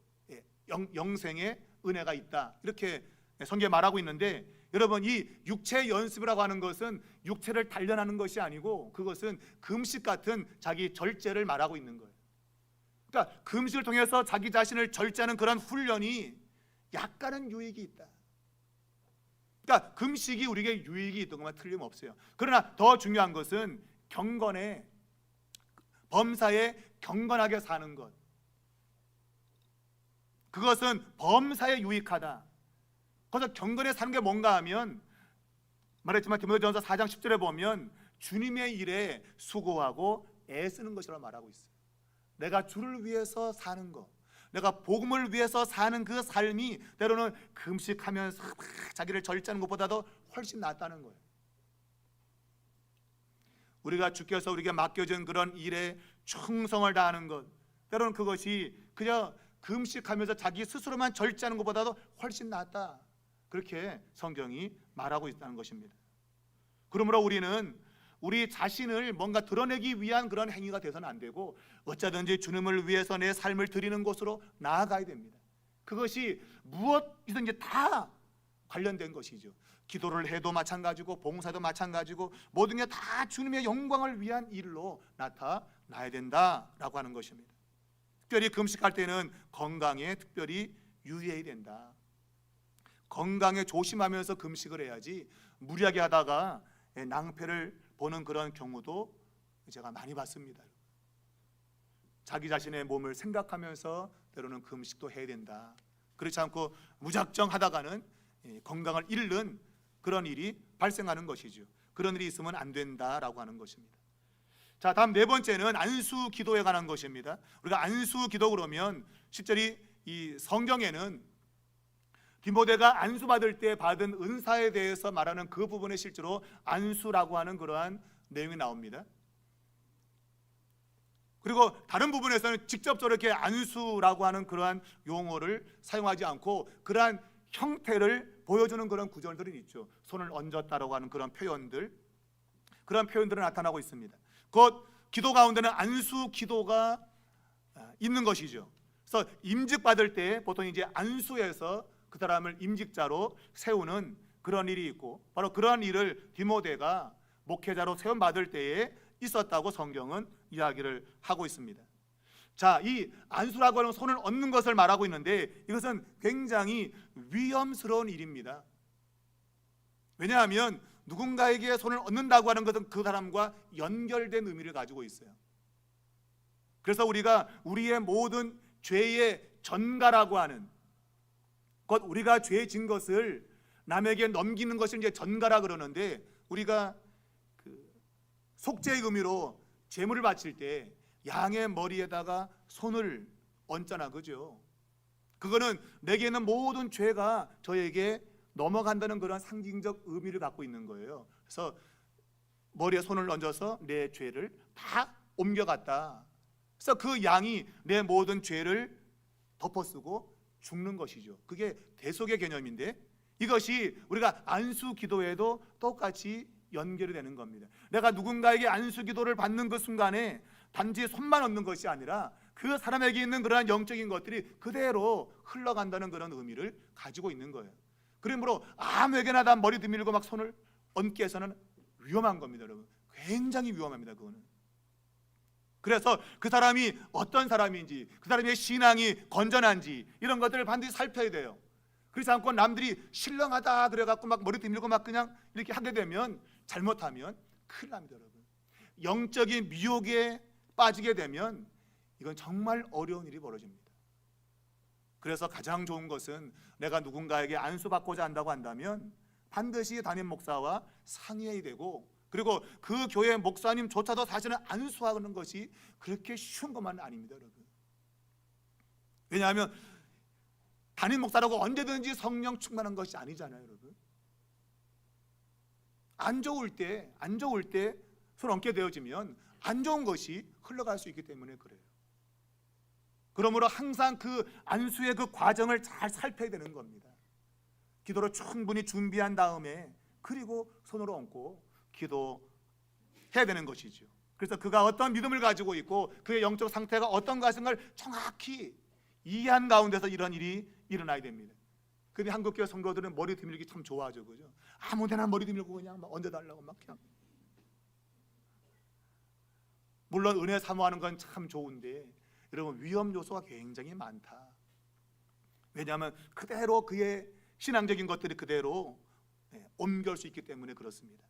영생의 은혜가 있다. 이렇게 성경에 말하고 있는데, 여러분, 이 육체의 연습이라고 하는 것은 육체를 단련하는 것이 아니고, 그것은 금식 같은 자기 절제를 말하고 있는 거예요. 그러니까 금식을 통해서 자기 자신을 절제하는 그런 훈련이 약간은 유익이 있다. 그러니까 금식이 우리에게 유익이 있던 것만 틀림없어요. 그러나 더 중요한 것은 경건에, 범사에 경건하게 사는 것, 그것은 범사에 유익하다. 그래서 경건에 사는 게 뭔가 하면, 말했지만 디모데전서 4장 10절에 보면 주님의 일에 수고하고 애쓰는 것이라고 말하고 있어요. 내가 주를 위해서 사는 것, 내가 복음을 위해서 사는 그 삶이 때로는 금식하면서 자기를 절제하는 것보다도 훨씬 낫다는 거예요. 우리가 주께서 우리에게 맡겨진 그런 일에 충성을 다하는 것, 때로는 그것이 그저 금식하면서 자기 스스로만 절제하는 것보다도 훨씬 낫다. 그렇게 성경이 말하고 있다는 것입니다. 그러므로 우리는 우리 자신을 뭔가 드러내기 위한 그런 행위가 돼서는 안 되고 어쩌든지 주님을 위해서 내 삶을 드리는 곳으로 나아가야 됩니다. 그것이 무엇이든지 다 관련된 것이죠. 기도를 해도 마찬가지고 봉사도 마찬가지고 모든 게 다 주님의 영광을 위한 일로 나타나야 된다라고 하는 것입니다. 특별히 금식할 때는 건강에 특별히 유의해야 된다. 건강에 조심하면서 금식을 해야지 무리하게 하다가 낭패를 보는 그런 경우도 제가 많이 봤습니다. 자기 자신의 몸을 생각하면서 때로는 금식도 해야 된다. 그렇지 않고 무작정 하다가는 건강을 잃는 그런 일이 발생하는 것이죠. 그런 일이 있으면 안 된다라고 하는 것입니다. 자, 다음 네 번째는 안수 기도에 관한 것입니다. 우리가 안수 기도 그러면 실제로 이 성경에는 디모데가 안수 받을 때 받은 은사에 대해서 말하는 그 부분에 실제로 안수라고 하는 그러한 내용이 나옵니다. 그리고 다른 부분에서는 직접적으로 이렇게 안수라고 하는 그러한 용어를 사용하지 않고 그러한 형태를 보여주는 그런 구절들이 있죠. 손을 얹었다라고 하는 그런 표현들, 그런 표현들이 나타나고 있습니다. 곧 기도 가운데는 안수 기도가 있는 것이죠. 그래서 임직 받을 때 보통 이제 안수해서 그 사람을 임직자로 세우는 그런 일이 있고, 바로 그런 일을 디모데가 목회자로 세움 받을 때에 있었다고 성경은 이야기를 하고 있습니다. 자, 이 안수라고 하는 손을 얹는 것을 말하고 있는데 이것은 굉장히 위험스러운 일입니다. 왜냐하면 누군가에게 손을 얹는다고 하는 것은 그 사람과 연결된 의미를 가지고 있어요. 그래서 우리가 우리의 모든 죄의 전가라고 하는, 곧 우리가 죄 진 것을 남에게 넘기는 것을 이제 전가라 그러는데, 우리가 속죄의 의미로 제물을 바칠 때 양의 머리에다가 손을 얹잖아, 그죠? 그거는 내게 있는 모든 죄가 저에게 넘어간다는 그런 상징적 의미를 갖고 있는 거예요. 그래서 머리에 손을 얹어서 내 죄를 다 옮겨갔다. 그래서 그 양이 내 모든 죄를 덮어쓰고 죽는 것이죠. 그게 대속의 개념인데, 이것이 우리가 안수 기도에도 똑같이 연결이 되는 겁니다. 내가 누군가에게 안수 기도를 받는 그 순간에 단지 손만 얹는 것이 아니라 그 사람에게 있는 그러한 영적인 것들이 그대로 흘러간다는 그런 의미를 가지고 있는 거예요. 그러므로 아무에게나 다 머리 들밀고 막 손을 얹게 해서는 위험한 겁니다, 여러분. 굉장히 위험합니다, 그거는. 그래서 그 사람이 어떤 사람인지, 그 사람의 신앙이 건전한지 이런 것들을 반드시 살펴야 돼요. 그렇지 않고 남들이 신령하다 그래갖고 막 머리 들밀고 막 그냥 이렇게 하게 되면, 잘못하면 큰일 납니다, 여러분. 영적인 미혹에 빠지게 되면 이건 정말 어려운 일이 벌어집니다. 그래서 가장 좋은 것은 내가 누군가에게 안수받고자 한다고 한다면 반드시 담임 목사와 상의해야 되고, 그리고 그 교회 목사님조차도 사실은 안수하는 것이 그렇게 쉬운 것만 아닙니다, 여러분. 왜냐하면 담임 목사라고 언제든지 성령 충만한 것이 아니잖아요, 여러분. 안 좋을 때 손 얹게 되어지면 안 좋은 것이 흘러갈 수 있기 때문에 그래요. 그러므로 항상 그 안수의 그 과정을 잘 살펴야 되는 겁니다. 기도로 충분히 준비한 다음에 그리고 손으로 얹고 기도해야 되는 것이죠. 그래서 그가 어떤 믿음을 가지고 있고 그의 영적 상태가 어떤 것인가를 정확히 이해한 가운데서 이런 일이 일어나야 됩니다. 근데 한국교회 성도들은 머리 들밀기 참 좋아하죠, 그죠? 아무데나 머리 들밀고 그냥 막 얹어달라고 막 그냥. 물론 은혜 사모하는 건 참 좋은데 여러분, 위험 요소가 굉장히 많다. 왜냐하면 그대로 그의 신앙적인 것들이 그대로 옮겨올 수 있기 때문에 그렇습니다.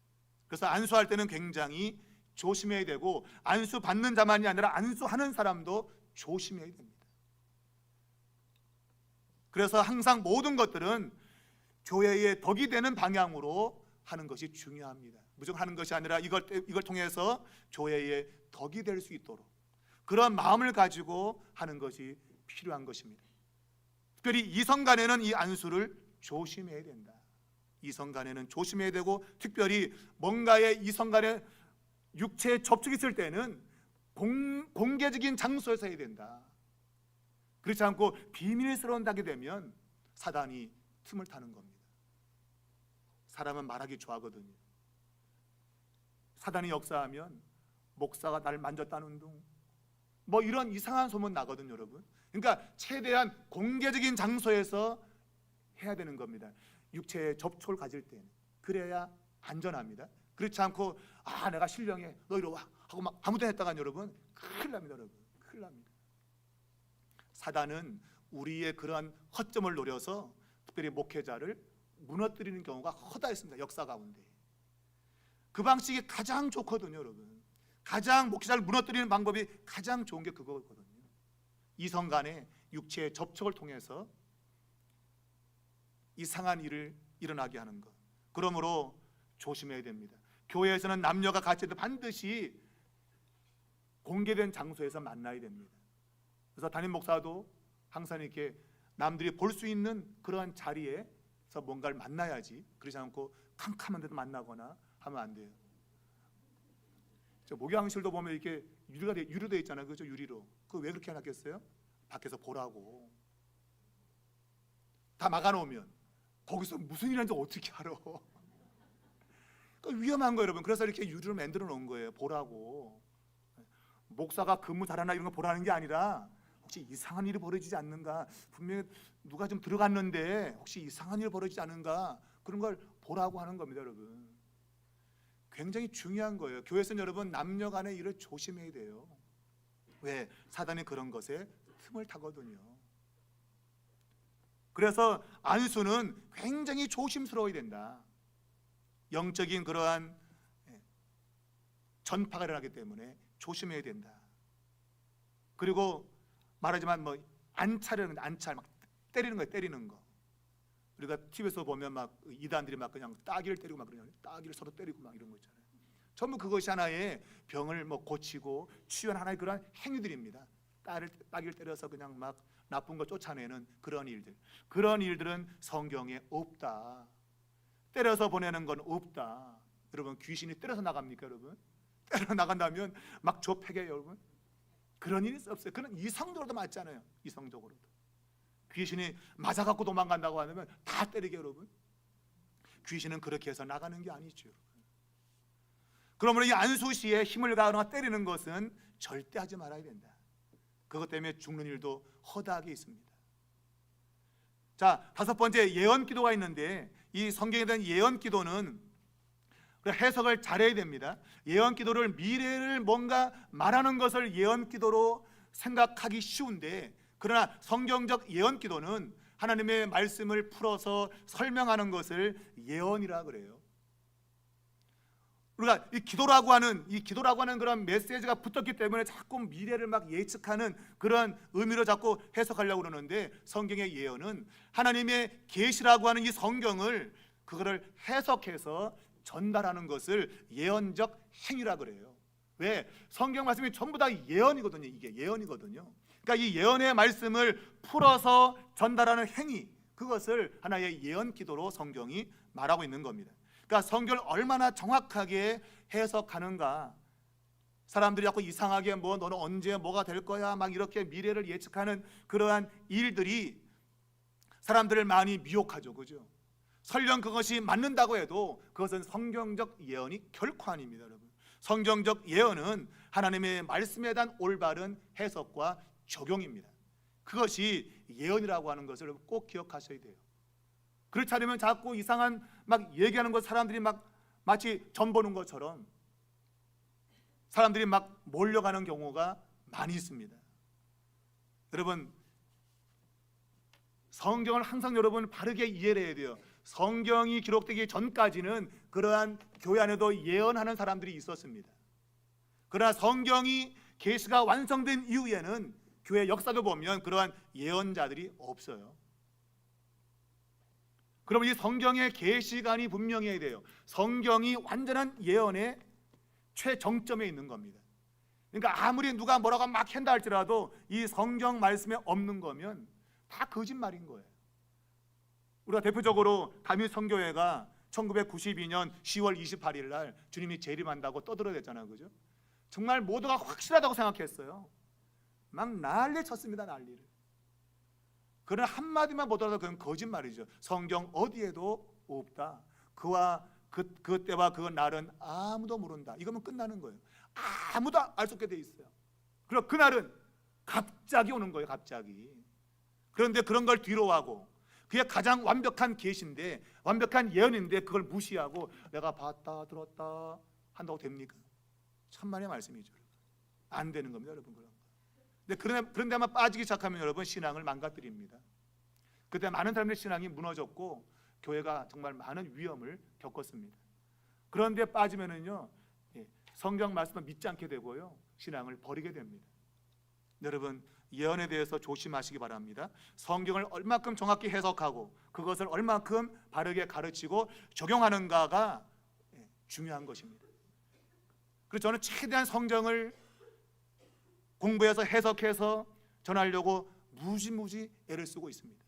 그래서 안수할 때는 굉장히 조심해야 되고, 안수 받는 자만이 아니라 안수하는 사람도 조심해야 됩니다. 그래서 항상 모든 것들은 교회의 덕이 되는 방향으로 하는 것이 중요합니다. 무조건 하는 것이 아니라 이걸 통해서 교회의 덕이 될 수 있도록 그런 마음을 가지고 하는 것이 필요한 것입니다. 특별히 이성 간에는 이 안수를 조심해야 된다. 이성 간에는 조심해야 되고, 특별히 뭔가의 이성 간에 육체에 접촉이 있을 때는 공개적인 장소에서 해야 된다. 그렇지 않고 비밀스러운 하게 되면 사단이 틈을 타는 겁니다. 사람은 말하기 좋아하거든요. 사단이 역사하면 목사가 나를 만졌다는 둥, 뭐 이런 이상한 소문 나거든요, 여러분. 그러니까 최대한 공개적인 장소에서 해야 되는 겁니다. 육체의 접촉을 가질 때는 그래야 안전합니다. 그렇지 않고 내가 신령해, 너 이리 와 하고 막 아무 데나 했다간 여러분 큰일 납니다. 여러분 큰일 납니다. 사단은 우리의 그러한 허점을 노려서 특별히 목회자를 무너뜨리는 경우가 허다했습니다. 역사 가운데. 그 방식이 가장 좋거든요, 여러분. 가장 목회자를 무너뜨리는 방법이 가장 좋은 게 그거거든요. 이성 간의 육체의 접촉을 통해서 이상한 일을 일어나게 하는 것. 그러므로 조심해야 됩니다. 교회에서는 남녀가 같이 해도 반드시 공개된 장소에서 만나야 됩니다. 그래서 담임 목사도 항상 이렇게 남들이 볼 수 있는 그러한 자리에서 뭔가를 만나야지, 그러지 않고 캄캄한 데도 만나거나 하면 안 돼요. 저 목양실도 보면 이렇게 유리로 되어 있잖아요, 그죠? 유리로. 그거 왜 그렇게 해놨겠어요? 밖에서 보라고. 다 막아놓으면 거기서 무슨 일 하는지 어떻게 알아? 위험한 거예요, 여러분. 그래서 이렇게 유리로 만들어 놓은 거예요. 보라고. 목사가 근무 잘하나 이런 거 보라는 게 아니라 혹시 이상한 일이 벌어지지 않는가, 분명히 누가 좀 들어갔는데 혹시 이상한 일이 벌어지지 않는가, 그런 걸 보라고 하는 겁니다, 여러분. 굉장히 중요한 거예요. 교회에서는 여러분 남녀 간의 일을 조심해야 돼요. 왜? 사단이 그런 것에 틈을 타거든요. 그래서 안수는 굉장히 조심스러워야 된다. 영적인 그러한 전파가 일어나기 때문에 조심해야 된다. 그리고 말하지만 뭐 안찰이라는 안찰, 막 때리는 거예요, 때리는 거. 우리가 TV에서 보면 막 이단들이 막 그냥 따귀를 때리고 막 그러냐, 따귀를 서로 때리고 막 이런 거 있잖아요. 전부 그것이 하나의 병을 뭐 고치고 치유한 하나의 그런 행위들입니다. 따귀를 때려서 그냥 막 나쁜 거 쫓아내는 그런 일들. 그런 일들은 성경에 없다. 때려서 보내는 건 없다. 여러분 귀신이 때려서 나갑니까, 여러분? 때려 나간다면 막 좁혀게 여러분. 그런 일이 없어요. 그런 이성적으로도 맞잖아요. 이성적으로도. 귀신이 맞아갖고 도망간다고 하면 다 때리게 여러분. 귀신은 그렇게 해서 나가는 게 아니죠. 그러므로 이 안수시에 힘을 가하거나 때리는 것은 절대 하지 말아야 된다. 그것 때문에 죽는 일도 허다하게 있습니다. 자, 다섯 번째 예언 기도가 있는데, 이 성경에 대한 예언 기도는 해석을 잘해야 됩니다. 예언 기도를 미래를 뭔가 말하는 것을 예언 기도로 생각하기 쉬운데, 그러나 성경적 예언 기도는 하나님의 말씀을 풀어서 설명하는 것을 예언이라 그래요. 우리가 이 기도라고 하는 그런 메시지가 붙었기 때문에 자꾸 미래를 막 예측하는 그런 의미로 자꾸 해석하려고 그러는데, 성경의 예언은 하나님의 계시라고 하는 이 성경을 그거를 해석해서 전달하는 것을 예언적 행위라 그래요. 왜? 성경 말씀이 전부 다 예언이거든요. 이게 예언이거든요. 그러니까 이 예언의 말씀을 풀어서 전달하는 행위, 그것을 하나의 예언 기도로 성경이 말하고 있는 겁니다. 그러니까 성경을 얼마나 정확하게 해석하는가. 사람들이 자꾸 이상하게 뭐 너는 언제 뭐가 될 거야 막 이렇게 미래를 예측하는 그러한 일들이 사람들을 많이 미혹하죠, 그죠? 설령 그것이 맞는다고 해도 그것은 성경적 예언이 결코 아닙니다, 여러분. 성경적 예언은 하나님의 말씀에 대한 올바른 해석과 적용입니다. 그것이 예언이라고 하는 것을 꼭 기억하셔야 돼요. 그렇지 않으면 자꾸 이상한 막 얘기하는 것, 사람들이 막 마치 점 보는 것처럼 사람들이 막 몰려가는 경우가 많이 있습니다. 여러분, 성경을 항상 여러분 바르게 이해를 해야 돼요. 성경이 기록되기 전까지는 그러한 교회 안에도 예언하는 사람들이 있었습니다. 그러나 성경이 계시가 완성된 이후에는 교회 역사도 보면 그러한 예언자들이 없어요. 그럼 이 성경의 계시관이 분명해야 돼요. 성경이 완전한 예언의 최정점에 있는 겁니다. 그러니까 아무리 누가 뭐라고 막 한다 할지라도 이 성경 말씀에 없는 거면 다 거짓말인 거예요. 우리가 대표적으로 감유성교회가 1992년 10월 28일 날 주님이 재림한다고 떠들어댔잖아요, 그죠? 정말 모두가 확실하다고 생각했어요. 막 난리 쳤습니다, 난리를. 그러나 한마디만 보더라도 그건 거짓말이죠. 성경 어디에도 없다. 그와 그때와 그 날은 아무도 모른다. 이거면 끝나는 거예요. 아무도 알 수 없게 돼 있어요. 그리고 그날은 갑자기 오는 거예요. 갑자기. 그런데 그런 걸 뒤로하고, 그게 가장 완벽한 계시인데, 완벽한 예언인데 그걸 무시하고 내가 봤다 들었다 한다고 됩니까? 천만의 말씀이죠. 안 되는 겁니다, 여러분. 그런 데만 빠지기 시작하면 여러분 신앙을 망가뜨립니다. 그때 많은 사람들의 신앙이 무너졌고 교회가 정말 많은 위험을 겪었습니다. 그런데 빠지면은요, 성경 말씀을 믿지 않게 되고요, 신앙을 버리게 됩니다. 여러분, 예언에 대해서 조심하시기 바랍니다. 성경을 얼마큼 정확히 해석하고 그것을 얼마큼 바르게 가르치고 적용하는가가 중요한 것입니다. 그래서 저는 최대한 성경을 공부해서 해석해서 전하려고 무지무지 애를 쓰고 있습니다.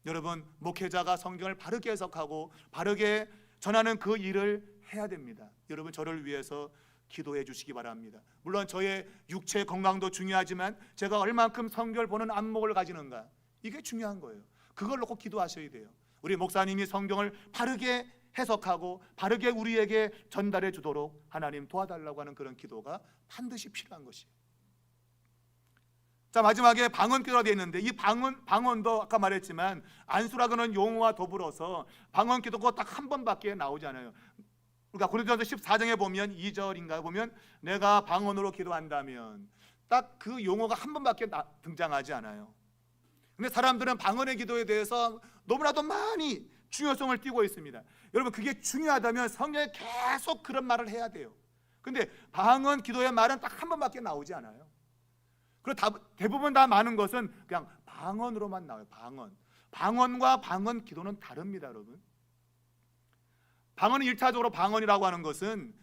여러분, 목회자가 성경을 바르게 해석하고 바르게 전하는 그 일을 해야 됩니다. 여러분, 저를 위해서 기도해 주시기 바랍니다. 물론 저의 육체 건강도 중요하지만 제가 얼만큼 성경을 보는 안목을 가지는가, 이게 중요한 거예요. 그걸 놓고 기도하셔야 돼요. 우리 목사님이 성경을 바르게 해석하고 바르게 우리에게 전달해 주도록 하나님 도와달라고 하는 그런 기도가 반드시 필요한 것이에요. 자, 마지막에 방언기도가 되어 있는데, 이 방언도 아까 말했지만 안수라고 하는 용어와 더불어서 방언기도가 딱 한 번밖에 나오지 않아요. 그러니까 고린도전서 14장에 보면 2절인가 보면 내가 방언으로 기도한다면, 딱 그 용어가 한 번밖에 등장하지 않아요. 근데 사람들은 방언의 기도에 대해서 너무나도 많이 중요성을 띠고 있습니다. 여러분, 그게 중요하다면 성경에 계속 그런 말을 해야 돼요. 근데 방언 기도의 말은 딱 한 번밖에 나오지 않아요. 그리고 대부분 다 많은 것은 그냥 방언으로만 나와요. 방언과 방언 기도는 다릅니다, 여러분. 방언은 1차적으로 방언이라고 하는 것은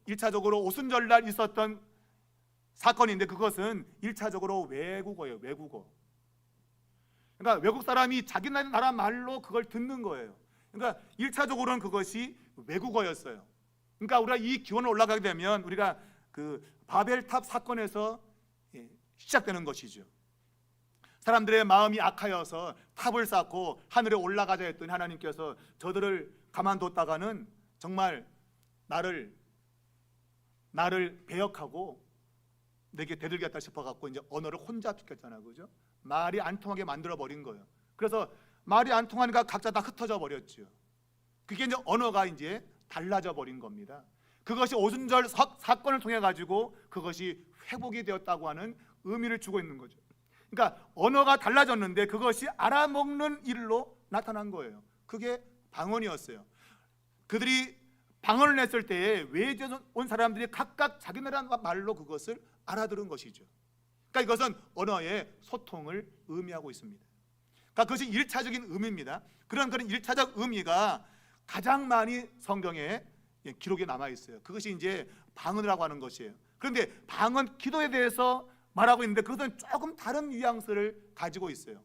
1차적으로 오순절날 있었던 사건인데, 그것은 1차적으로 외국어예요. 외국어. 그러니까 외국 사람이 자기 나라 말로 그걸 듣는 거예요. 그러니까 1차적으로는 그것이 외국어였어요. 그러니까 우리가 이 기원을 올라가게 되면 우리가 그 바벨탑 사건에서 시작되는 것이죠. 사람들의 마음이 악하여서 탑을 쌓고 하늘에 올라가자 했더니 하나님께서 저들을 가만뒀다가는 정말 나를 배역하고 내게 대들겠다 싶어갖고 이제 언어를 혼자 지켰잖아요, 그죠? 말이 안 통하게 만들어 버린 거예요. 그래서 말이 안 통하니까 각자 다 흩어져 버렸죠. 그게 이제 언어가 이제 달라져 버린 겁니다. 그것이 오순절 사건을 통해 가지고 그것이 회복이 되었다고 하는 의미를 주고 있는 거죠. 그러니까 언어가 달라졌는데 그것이 알아먹는 일로 나타난 거예요. 그게 방언이었어요. 그들이 방언을 냈을 때에 외지에서 온 사람들이 각각 자기 나라 말로 그것을 알아들은 것이죠. 그러니까 이것은 언어의 소통을 의미하고 있습니다. 그러니까 그것이 1차적인 의미입니다. 그런 1차적 의미가 가장 많이 성경에 기록에 남아 있어요. 그것이 이제 방언이라고 하는 것이에요. 그런데 방언 기도에 대해서 말하고 있는데 그것은 조금 다른 뉘앙스를 가지고 있어요.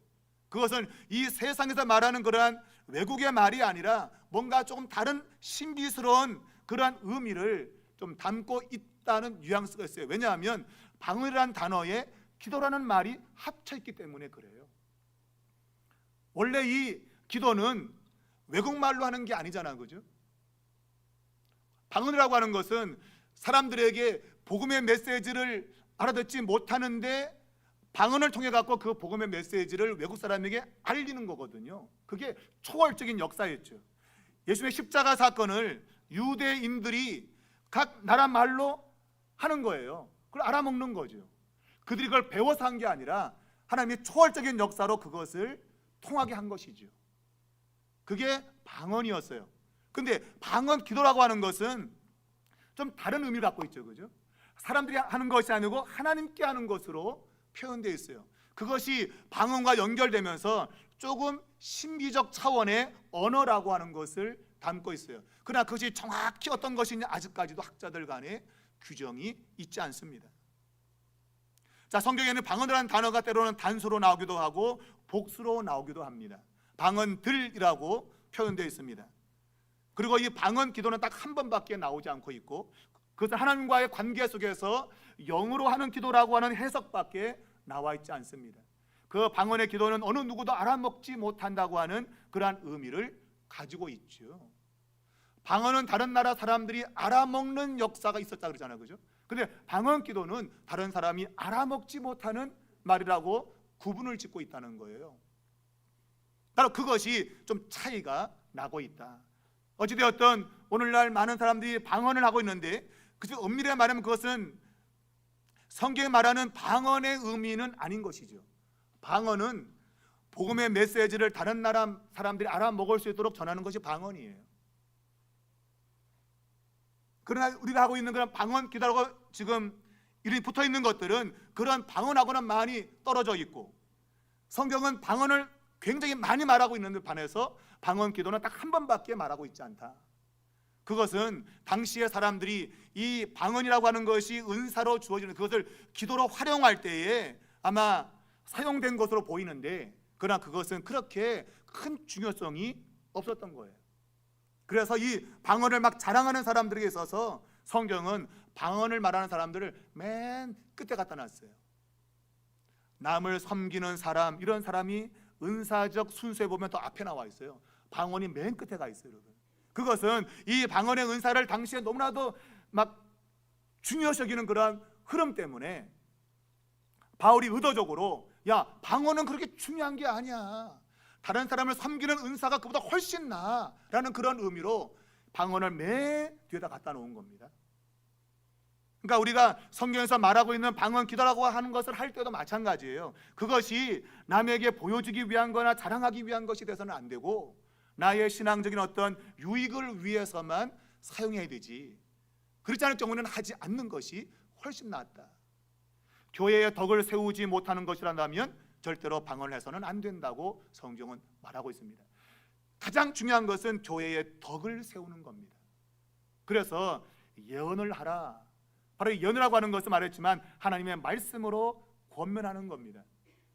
그것은 이 세상에서 말하는 그러한 외국의 말이 아니라 뭔가 조금 다른 신비스러운 그러한 의미를 좀 담고 있다는 뉘앙스가 있어요. 왜냐하면 방언이라는 단어에 기도라는 말이 합쳐 있기 때문에 그래요. 원래 이 기도는 외국말로 하는 게 아니잖아요, 그죠? 방언이라고 하는 것은 사람들에게 복음의 메시지를 알아듣지 못하는데 방언을 통해 갖고 그 복음의 메시지를 외국 사람에게 알리는 거거든요. 그게 초월적인 역사였죠. 예수님의 십자가 사건을 유대인들이 각 나라 말로 하는 거예요. 그걸 알아먹는 거죠. 그들이 그걸 배워서 한 게 아니라 하나님의 초월적인 역사로 그것을 통하게 한 것이죠. 그게 방언이었어요. 근데 방언 기도라고 하는 것은 좀 다른 의미를 갖고 있죠, 그죠? 사람들이 하는 것이 아니고 하나님께 하는 것으로 표현되어 있어요. 그것이 방언과 연결되면서 조금 신비적 차원의 언어라고 하는 것을 담고 있어요. 그러나 그것이 정확히 어떤 것이냐 아직까지도 학자들 간에 규정이 있지 않습니다. 자, 성경에는 방언이라는 단어가 때로는 단수로 나오기도 하고 복수로 나오기도 합니다. 방언들이라고 표현되어 있습니다. 그리고 이 방언 기도는 딱 한 번밖에 나오지 않고 있고, 그것은 하나님과의 관계 속에서 영으로 하는 기도라고 하는 해석밖에 나와 있지 않습니다. 그 방언의 기도는 어느 누구도 알아먹지 못한다고 하는 그러한 의미를 가지고 있죠. 방언은 다른 나라 사람들이 알아먹는 역사가 있었다 그러잖아요, 그죠? 근데 방언 기도는 다른 사람이 알아먹지 못하는 말이라고 구분을 짓고 있다는 거예요. 바로 그것이 좀 차이가 나고 있다. 어찌되었든 오늘날 많은 사람들이 방언을 하고 있는데, 그저 엄밀히 말하면 그것은 성경이 말하는 방언의 의미는 아닌 것이죠. 방언은 복음의 메시지를 다른 나라 사람들이 알아먹을 수 있도록 전하는 것이 방언이에요. 그러나 우리가 하고 있는 그런 방언 기도라고 지금 이름이 붙어 있는 것들은 그런 방언하고는 많이 떨어져 있고, 성경은 방언을 굉장히 많이 말하고 있는 데 반해서 방언 기도는 딱 한 번밖에 말하고 있지 않다. 그것은 당시의 사람들이 이 방언이라고 하는 것이 은사로 주어지는 그것을 기도로 활용할 때에 아마 사용된 것으로 보이는데, 그러나 그것은 그렇게 큰 중요성이 없었던 거예요. 그래서 이 방언을 막 자랑하는 사람들에게 있어서 성경은 방언을 말하는 사람들을 맨 끝에 갖다 놨어요. 남을 섬기는 사람, 이런 사람이 은사적 순서에 보면 더 앞에 나와 있어요. 방언이 맨 끝에 가 있어요, 여러분. 그것은 이 방언의 은사를 당시에 너무나도 막 중요시 여기는 그런 흐름 때문에 바울이 의도적으로, 야, 방언은 그렇게 중요한 게 아니야, 다른 사람을 섬기는 은사가 그보다 훨씬 나아 라는 그런 의미로 방언을 맨 뒤에다 갖다 놓은 겁니다. 그러니까 우리가 성경에서 말하고 있는 방언 기도라고 하는 것을 할 때도 마찬가지예요. 그것이 남에게 보여주기 위한 거나 자랑하기 위한 것이 돼서는 안 되고, 나의 신앙적인 어떤 유익을 위해서만 사용해야 되지, 그렇지 않을 경우는 하지 않는 것이 훨씬 낫다. 교회의 덕을 세우지 못하는 것이란다면 절대로 방언을 해서는 안 된다고 성경은 말하고 있습니다. 가장 중요한 것은 교회의 덕을 세우는 겁니다. 그래서 예언을 하라. 바로 이 예언이라고 하는 것을 말했지만 하나님의 말씀으로 권면하는 겁니다.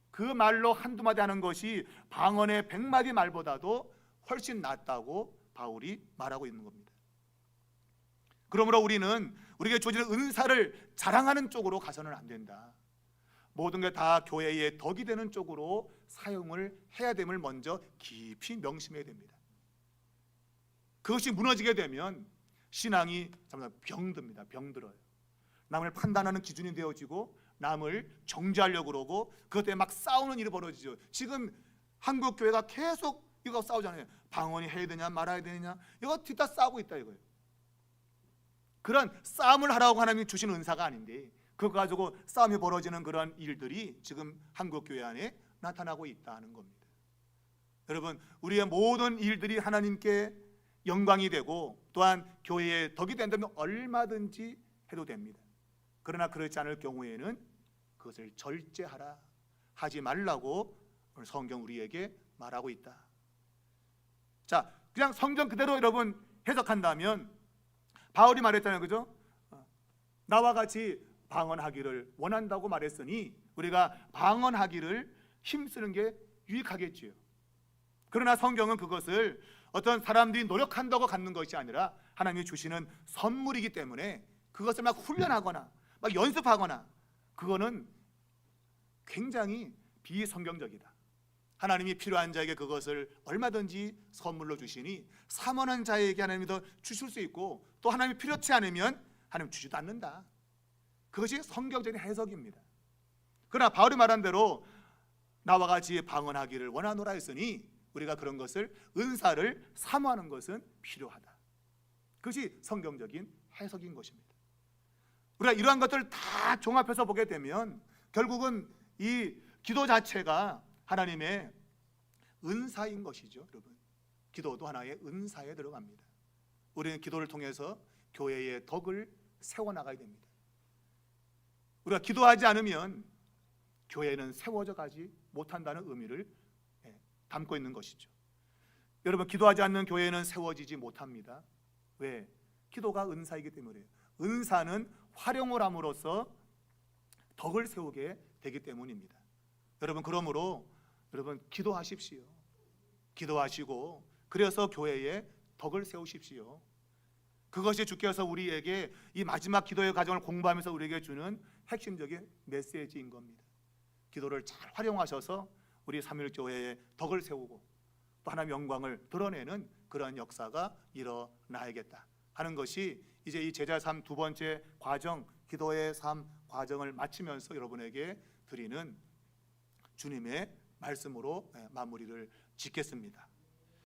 그 말로 한두 마디 하는 것이 방언의 100마디 말보다도 훨씬 낫다고 바울이 말하고 있는 겁니다. 그러므로 우리는 우리에게 주어지는 은사를 자랑하는 쪽으로 가서는 안 된다. 모든 게 다 교회의 덕이 되는 쪽으로 사용을 해야 됨을 먼저 깊이 명심해야 됩니다. 그것이 무너지게 되면 신앙이 병듭니다. 병들어요. 남을 판단하는 기준이 되어지고 남을 정죄하려고 그러고 그것 때문에 막 싸우는 일이 벌어지죠. 지금 한국 교회가 계속 이거 싸우잖아요. 방언이 해야 되냐 말아야 되냐, 이거 뒤따 싸우고 있다 이거예요. 그런 싸움을 하라고 하나님이 주신 은사가 아닌데 그거 가지고 싸움이 벌어지는 그런 일들이 지금 한국 교회 안에 나타나고 있다는 겁니다. 여러분, 우리의 모든 일들이 하나님께 영광이 되고 또한 교회의 덕이 된다면 얼마든지 해도 됩니다. 그러나 그렇지 않을 경우에는 그것을 절제하라, 하지 말라고 오늘 성경 우리에게 말하고 있다. 자, 그냥 성경 그대로 여러분 해석한다면 바울이 말했잖아요, 그죠? 나와 같이 방언하기를 원한다고 말했으니 우리가 방언하기를 힘쓰는 게 유익하겠지요. 그러나 성경은 그것을 어떤 사람들이 노력한다고 갖는 것이 아니라 하나님이 주시는 선물이기 때문에 그것을 막 훈련하거나 막 연습하거나 그거는 굉장히 비성경적이다. 하나님이 필요한 자에게 그것을 얼마든지 선물로 주시니 사모하는 자에게 하나님이 더 주실 수 있고 또 하나님이 필요치 않으면 하나님 주지도 않는다. 그것이 성경적인 해석입니다. 그러나 바울이 말한 대로 나와 같이 방언하기를 원하노라 했으니 우리가 그런 것을 은사를 사모하는 것은 필요하다. 그것이 성경적인 해석인 것입니다. 우리가 이러한 것들을 다 종합해서 보게 되면 결국은 이 기도 자체가 하나님의 은사인 것이죠. 여러분, 기도도 하나의 은사에 들어갑니다. 우리는 기도를 통해서 교회의 덕을 세워나가야 됩니다. 우리가 기도하지 않으면 교회는 세워져 가지 못한다는 의미를 담고 있는 것이죠. 여러분, 기도하지 않는 교회는 세워지지 못합니다. 왜? 기도가 은사이기 때문이에요. 은사는 활용을 함으로써 덕을 세우게 되기 때문입니다. 여러분, 그러므로 여러분 기도하십시오. 기도하시고 그래서 교회에 덕을 세우십시오. 그것이 주께서 우리에게 이 마지막 기도의 과정을 공부하면서 우리에게 주는 핵심적인 메시지인 겁니다. 기도를 잘 활용하셔서 우리 삼일교회에 덕을 세우고 또 하나님의 영광을 드러내는 그러한 역사가 일어나야겠다 하는 것이 이제 이 제자 삶 두 번째 과정, 기도의 삶 과정을 마치면서 여러분에게 드리는 주님의 말씀으로 마무리를 짓겠습니다.